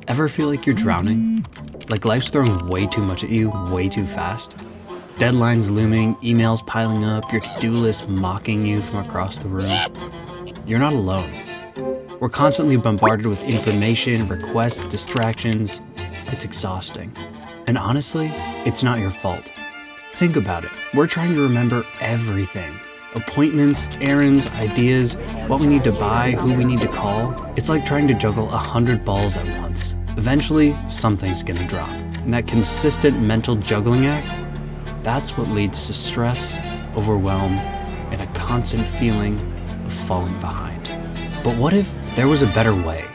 Ever feel like you're drowning? Like life's throwing way too much at you way too fast? Deadlines looming, emails piling up, your to-do list mocking you from across the room? You're not alone. We're constantly bombarded with information, requests, distractions. It's exhausting. And honestly, it's not your fault. Think about it. We're trying to remember everything. Appointments, errands, ideas, what we need to buy, who we need to call. It's like trying to juggle 100 balls at once. Eventually, something's gonna drop. And that consistent mental juggling act, that's what leads to stress, overwhelm, and a constant feeling of falling behind. But what if there was a better way?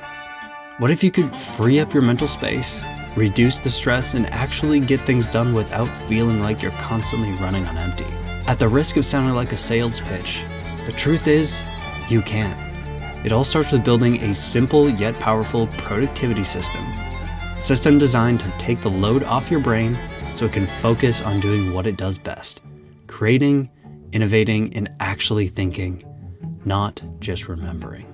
What if you could free up your mental space, reduce the stress, and actually get things done without feeling like you're constantly running on empty? At the risk of sounding like a sales pitch, the truth is, you can. It all starts with building a simple yet powerful productivity system. A system designed to take the load off your brain so it can focus on doing what it does best. Creating, innovating, and actually thinking, not just remembering.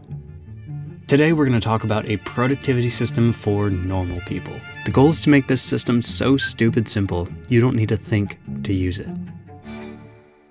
Today we're going to talk about a productivity system for normal people. The goal is to make this system so stupid simple, you don't need to think to use it.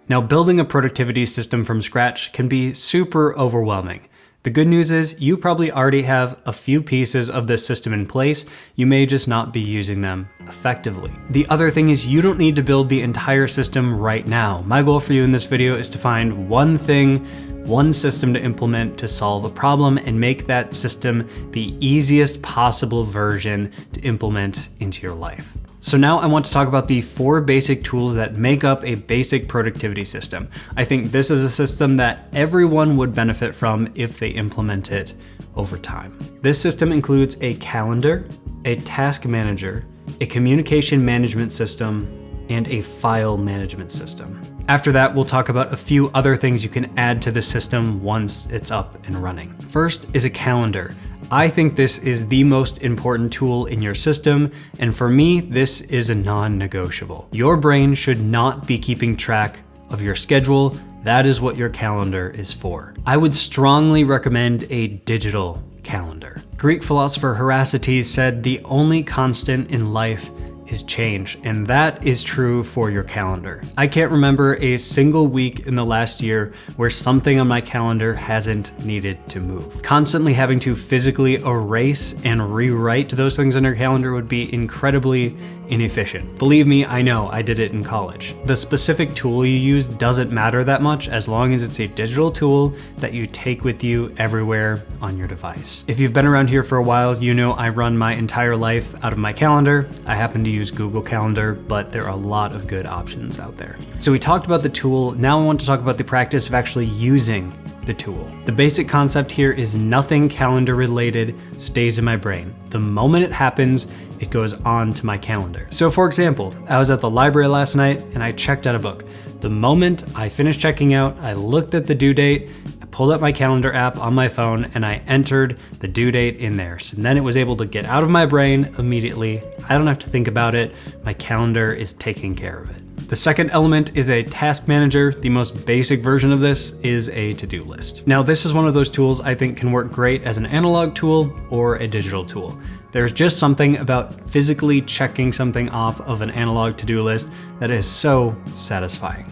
Now, building a productivity system from scratch can be super overwhelming. The good news is you probably already have a few pieces of this system in place. You may just not be using them effectively. The other thing is you don't need to build the entire system right now. My goal for you in this video is to find one thing, one system to implement to solve a problem and make that system the easiest possible version to implement into your life. So now I want to talk about the 4 basic tools that make up a basic productivity system. I think this is a system that everyone would benefit from if they implement it over time. This system includes a calendar, a task manager, a communication management system, and a file management system. After that, we'll talk about a few other things you can add to the system once it's up and running. First is a calendar. I think this is the most important tool in your system, and for me, this is a non-negotiable. Your brain should not be keeping track of your schedule. That is what your calendar is for. I would strongly recommend a digital calendar. Greek philosopher Heraclitus said, "The only constant in life is change," and that is true for your calendar. I can't remember a single week in the last year where something on my calendar hasn't needed to move. Constantly having to physically erase and rewrite those things on your calendar would be incredibly inefficient. Believe me, I know, I did it in college. The specific tool you use doesn't matter that much as long as it's a digital tool that you take with you everywhere on your device. If you've been around here for a while, you know I run my entire life out of my calendar. I happen to use Google Calendar, but there are a lot of good options out there. So we talked about the tool. Now I want to talk about the practice of actually using the tool. The basic concept here is nothing calendar related stays in my brain. The moment it happens, it goes on to my calendar. So for example, I was at the library last night and I checked out a book. The moment I finished checking out, I looked at the due date, I pulled up my calendar app on my phone and I entered the due date in there. So then it was able to get out of my brain immediately. I don't have to think about it. My calendar is taking care of it. The second element is a task manager. The most basic version of this is a to-do list. Now, this is one of those tools I think can work great as an analog tool or a digital tool. There's just something about physically checking something off of an analog to-do list that is so satisfying.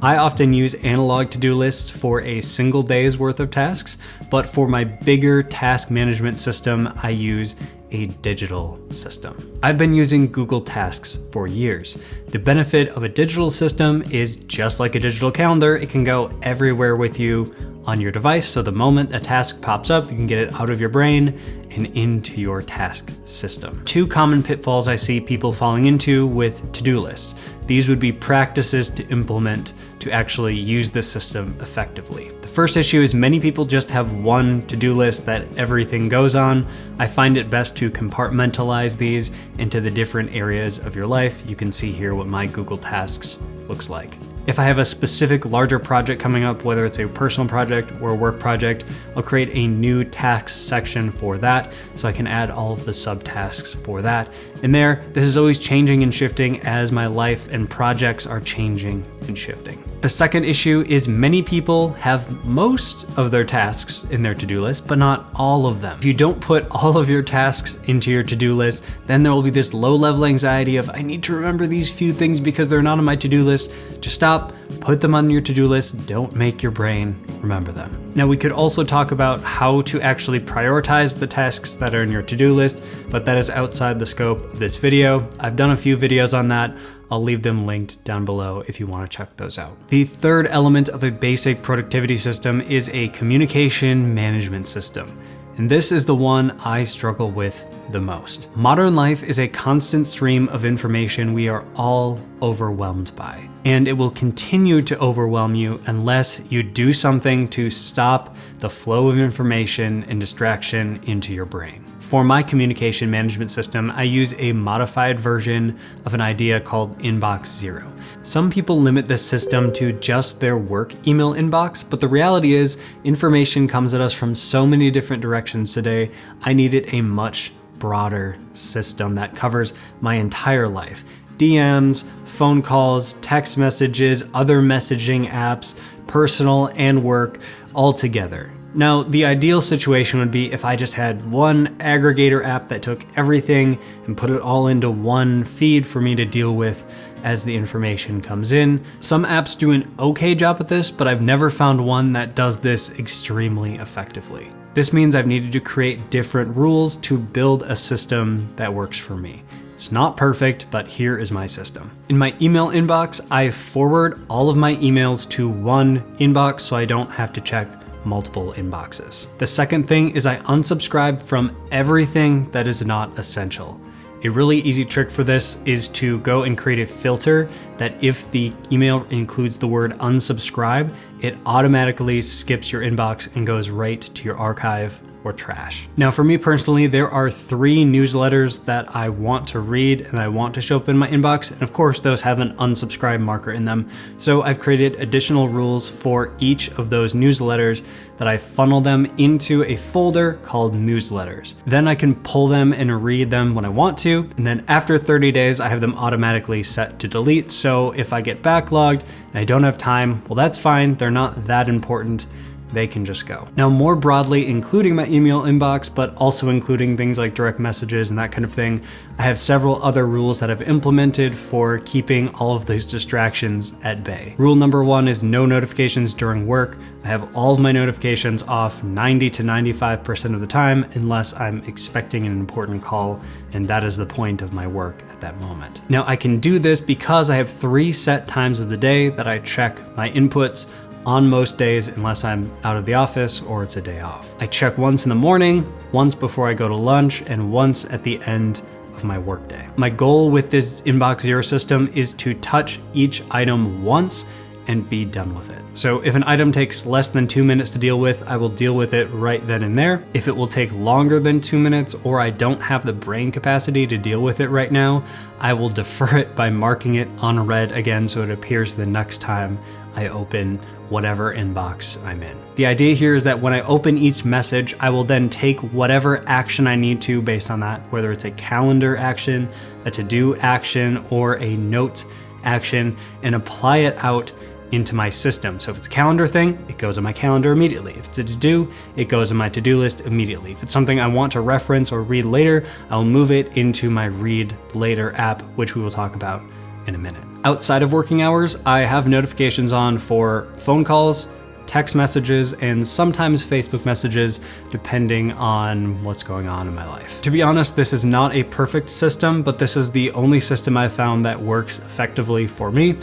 I often use analog to-do lists for a single day's worth of tasks, but for my bigger task management system, I use a digital system. I've been using Google Tasks for years. The benefit of a digital system is just like a digital calendar, it can go everywhere with you on your device. So the moment a task pops up, you can get it out of your brain and into your task system. 2 common pitfalls I see people falling into with to-do lists. These would be practices to implement to actually use the system effectively. The first issue is many people just have one to-do list that everything goes on. I find it best to compartmentalize these into the different areas of your life. You can see here what my Google Tasks looks like. If I have a specific larger project coming up, whether it's a personal project or a work project, I'll create a new tasks section for that so I can add all of the subtasks for that. And there, this is always changing and shifting as my life and projects are changing and shifting. The second issue is many people have most of their tasks in their to-do list, but not all of them. If you don't put all of your tasks into your to-do list, then there will be this low-level anxiety of, I need to remember these few things because they're not on my to-do list. Just stop, put them on your to-do list. Don't make your brain remember them. Now, we could also talk about how to actually prioritize the tasks that are in your to-do list, but that is outside the scope of this video. I've done a few videos on that. I'll leave them linked down below if you want to check those out. The third element of a basic productivity system is a communication management system. And this is the one I struggle with the most. Modern life is a constant stream of information we are all overwhelmed by, and it will continue to overwhelm you unless you do something to stop the flow of information and distraction into your brain. For my communication management system, I use a modified version of an idea called Inbox Zero. Some people limit this system to just their work email inbox, but the reality is information comes at us from so many different directions today. I needed a much broader system that covers my entire life. DMs, phone calls, text messages, other messaging apps, personal and work, all together. Now, the ideal situation would be if I just had one aggregator app that took everything and put it all into one feed for me to deal with as the information comes in. Some apps do an okay job at this, but I've never found one that does this extremely effectively. This means I've needed to create different rules to build a system that works for me. It's not perfect, but here is my system. In my email inbox, I forward all of my emails to one inbox so I don't have to check multiple inboxes. The second thing is I unsubscribe from everything that is not essential. A really easy trick for this is to go and create a filter that if the email includes the word unsubscribe, it automatically skips your inbox and goes right to your archive or trash. Now, for me personally, there are 3 newsletters that I want to read and I want to show up in my inbox. And of course, those have an unsubscribe marker in them. So I've created additional rules for each of those newsletters that I funnel them into a folder called newsletters. Then I can pull them and read them when I want to. And then after 30 days, I have them automatically set to delete. So if I get backlogged and I don't have time, well, that's fine. They're not that important. They can just go. Now, more broadly, including my email inbox, but also including things like direct messages and that kind of thing, I have several other rules that I've implemented for keeping all of those distractions at bay. Rule number 1 is no notifications during work. I have all of my notifications off 90 to 95% of the time unless I'm expecting an important call, and that is the point of my work at that moment. Now, I can do this because I have 3 set times of the day that I check my inputs on most days unless I'm out of the office or it's a day off. I check once in the morning, once before I go to lunch, and once at the end of my workday. My goal with this Inbox Zero system is to touch each item once and be done with it. So if an item takes less than 2 minutes to deal with, I will deal with it right then and there. If it will take longer than 2 minutes or I don't have the brain capacity to deal with it right now, I will defer it by marking it unread again so it appears the next time I open whatever inbox I'm in. The idea here is that when I open each message, I will then take whatever action I need to based on that, whether it's a calendar action, a to-do action, or a note action, and apply it out into my system. So if it's a calendar thing, it goes on my calendar immediately. If it's a to-do, it goes on my to-do list immediately. If it's something I want to reference or read later, I'll move it into my read later app, which we will talk about in a minute. Outside of working hours, I have notifications on for phone calls, text messages, and sometimes Facebook messages, depending on what's going on in my life. To be honest, this is not a perfect system, but this is the only system I've found that works effectively for me.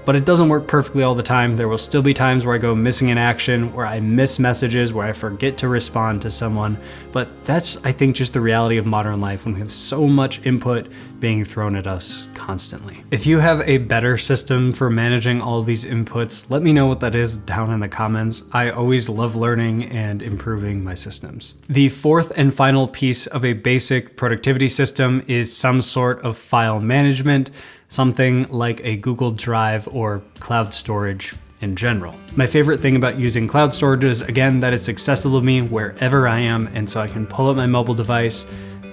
But it doesn't work perfectly all the time. There will still be times where I go missing in action, where I miss messages, where I forget to respond to someone. But that's, I think, just the reality of modern life when we have so much input being thrown at us constantly. If you have a better system for managing all these inputs, let me know what that is down in the comments. I always love learning and improving my systems. The fourth and final piece of a basic productivity system is some sort of file management, something like a Google Drive or cloud storage in general. My favorite thing about using cloud storage is, again, that it's accessible to me wherever I am, and so I can pull up my mobile device,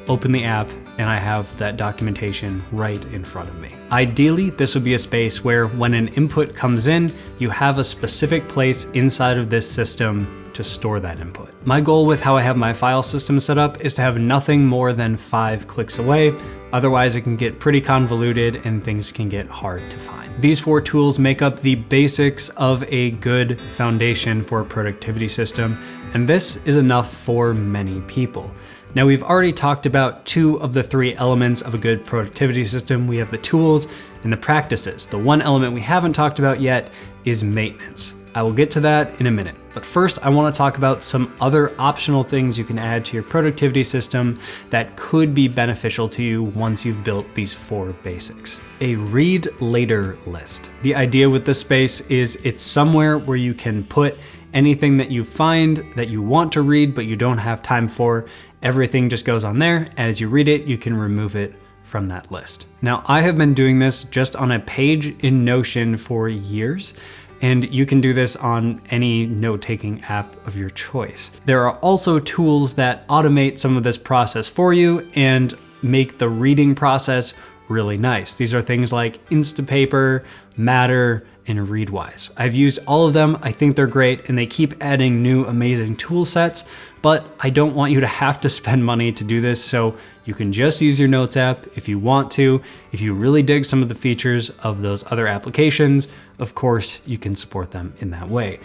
open the app, and I have that documentation right in front of me. Ideally, this would be a space where when an input comes in, you have a specific place inside of this system to store that input. My goal with how I have my file system set up is to have nothing more than 5 clicks away. Otherwise, it can get pretty convoluted and things can get hard to find. These 4 tools make up the basics of a good foundation for a productivity system, and this is enough for many people. Now, we've already talked about 2 of the 3 elements of a good productivity system. We have the tools and the practices. The one element we haven't talked about yet is maintenance. I will get to that in a minute. But first, I want to talk about some other optional things you can add to your productivity system that could be beneficial to you once you've built these 4 basics. A read later list. The idea with this space is it's somewhere where you can put anything that you find that you want to read but you don't have time for. Everything just goes on there, and as you read it, you can remove it from that list. Now, I have been doing this just on a page in Notion for years, and you can do this on any note-taking app of your choice. There are also tools that automate some of this process for you and make the reading process really nice. These are things like Instapaper, Matter, and Readwise. I've used all of them. I think they're great, and they keep adding new amazing tool sets, but I don't want you to have to spend money to do this, so you can just use your Notes app if you want to. If you really dig some of the features of those other applications, of course, you can support them in that way.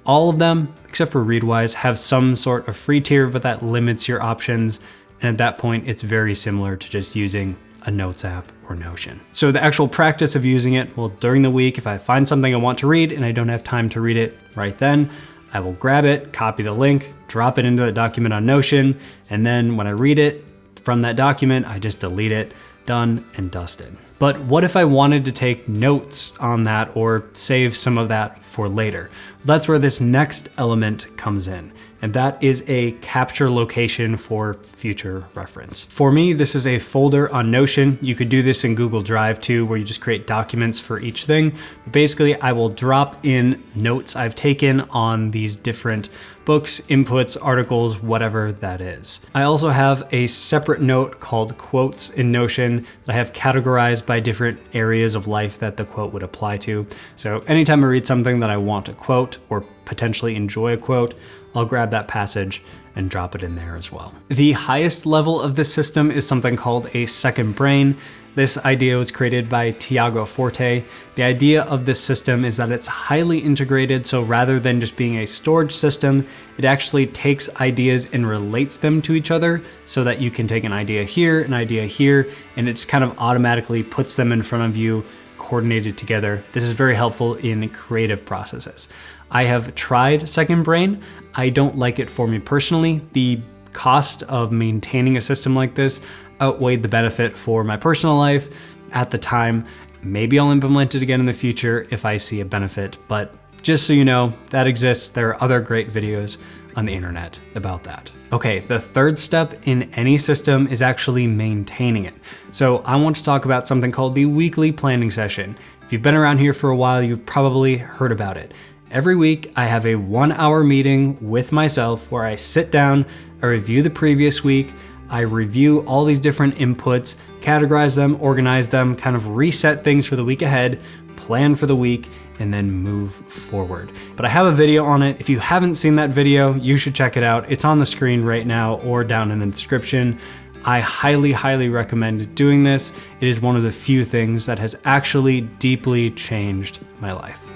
All of them, except for Readwise, have some sort of free tier, but that limits your options, and at that point, it's very similar to just using a Notes app or Notion. So the actual practice of using it, well, during the week, if I find something I want to read and I don't have time to read it right then, I will grab it, copy the link, drop it into the document on Notion, and then when I read it from that document, I just delete it, done and dusted. But what if I wanted to take notes on that or save some of that for later? That's where this next element comes in, and that is a capture location for future reference. For me, this is a folder on Notion. You could do this in Google Drive too, where you just create documents for each thing. Basically, I will drop in notes I've taken on these different books, inputs, articles, whatever that is. I also have a separate note called quotes in Notion that I have categorized by different areas of life that the quote would apply to. So anytime I read something that I want to quote or potentially enjoy a quote, I'll grab that passage and drop it in there as well. The highest level of this system is something called a second brain. This idea was created by Tiago Forte. The idea of this system is that it's highly integrated, so rather than just being a storage system, it actually takes ideas and relates them to each other so that you can take an idea here, and it just kind of automatically puts them in front of you, coordinated together. This is very helpful in creative processes. I have tried Second Brain. I don't like it for me personally. The cost of maintaining a system like this outweighed the benefit for my personal life at the time. Maybe I'll implement it again in the future if I see a benefit, but just so you know, that exists. There are other great videos on the internet about that. Okay, the third step in any system is actually maintaining it. So I want to talk about something called the weekly planning session. If you've been around here for a while, you've probably heard about it. Every week, I have a 1-hour meeting with myself where I sit down, I review the previous week, I review all these different inputs, categorize them, organize them, kind of reset things for the week ahead, plan for the week, and then move forward. But I have a video on it. If you haven't seen that video, you should check it out. It's on the screen right now or down in the description. I highly, highly recommend doing this. It is one of the few things that has actually deeply changed my life.